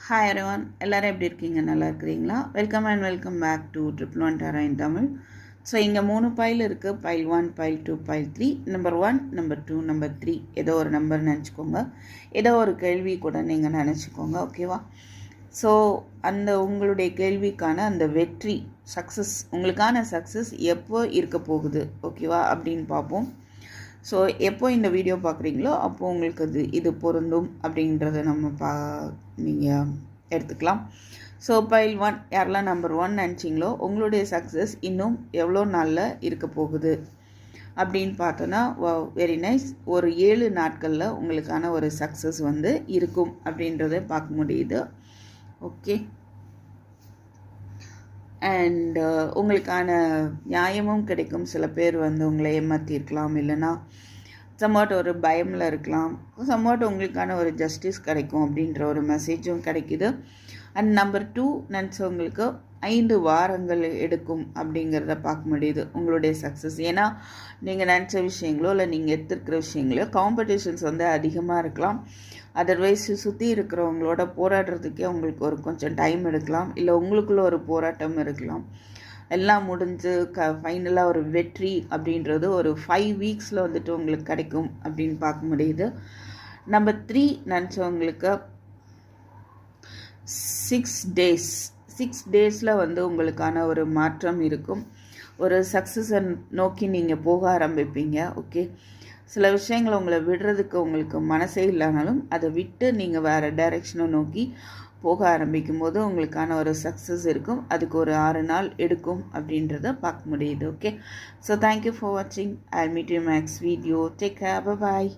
Hi everyone, எல்லாரும் எப்படி இருக்கீங்க? நல்லா இருக்கிறீங்களா? Welcome and welcome back to triple one டேரா இன் தமிழ். ஸோ இங்கே 3 பைல் இருக்குது. File 1, file 2, file 3. Number 1, number 2, number 3 ஏதோ ஒரு நம்பர் நினச்சிக்கோங்க. ஏதோ ஒரு கேள்வி கூட நீங்கள் நினச்சிக்கோங்க, ஓகேவா? ஸோ அந்த உங்களுடைய கேள்விக்கான அந்த வெற்றி, சக்ஸஸ், உங்களுக்கான சக்ஸஸ் எப்போ இருக்க போகுது, ஓகேவா அப்படின்னு பார்ப்போம். ஸோ எப்போ இந்த வீடியோ பார்க்குறீங்களோ அப்போது உங்களுக்கு இது பொருந்தும் அப்படின்றத நம்ம நீங்கள் எடுத்துக்கலாம். ஸோ பைல் 1, யாரெல்லாம் நம்பர் 1 நினச்சிங்களோ உங்களுடைய சக்ஸஸ் இன்னும் எவ்வளோ நாளில் இருக்க போகுது அப்படின்னு பார்த்தோன்னா, வெரி நைஸ், ஒரு 7 நாட்களில் உங்களுக்கான ஒரு சக்ஸஸ் இருக்கும் அப்படின்றத பார்க்க முடியுது. ஓகே, அண்ட் உங்களுக்கான நியாயமும் கிடைக்கும். சில பேர் உங்களை ஏமாற்றிருக்கலாம், இல்லைன்னா சம்வாட் ஒரு பயமில் இருக்கலாம், சம்வாட் உங்களுக்கான ஒரு ஜஸ்டிஸ் கிடைக்கும் அப்படின்ற ஒரு மெசேஜும் கிடைக்குது. அண்ட் நம்பர் 2 நினச்சவங்களுக்கு 5 வாரங்கள் எடுக்கும் அப்படிங்கிறத பார்க்க முடியுது உங்களுடைய சக்ஸஸ். ஏன்னா நீங்கள் நினச்ச விஷயங்களோ இல்லை நீங்கள் எடுத்துருக்கிற விஷயங்களோ காம்படிஷன்ஸ் அதிகமாக இருக்கலாம். அதர்வைஸ் சுற்றி இருக்கிறவங்களோட போராடுறதுக்கே உங்களுக்கு ஒரு கொஞ்சம் டைம் எடுக்கலாம், இல்லை உங்களுக்குள்ள ஒரு போராட்டம் இருக்கலாம். எல்லாம் முடிஞ்சு ஃபைனலாக ஒரு வெற்றி அப்படின்றது ஒரு 5 வீக்ஸில் உங்களுக்கு கிடைக்கும் அப்படின்னு பார்க்க முடியுது. நம்பர் 3 நினச்சவங்களுக்கு 6 டேஸில் உங்களுக்கான ஒரு மாற்றம் இருக்கும். ஒரு சக்ஸஸை நோக்கி நீங்கள் போக ஆரம்பிப்பீங்க. ஓகே, சில விஷயங்களை உங்களை விடுறதுக்கு உங்களுக்கு மனசே இல்லைனாலும் அதை விட்டு நீங்கள் வேறு டைரெக்ஷனை நோக்கி போக ஆரம்பிக்கும் போது உங்களுக்கான ஒரு சக்ஸஸ் இருக்கும். அதுக்கு ஒரு 6 நாள் எடுக்கும் அப்படின்றத பார்க்க முடியுது. ஓகே, ஸோ தேங்க்யூ ஃபார் வாட்சிங். I meet you next video. Take care, bye bye.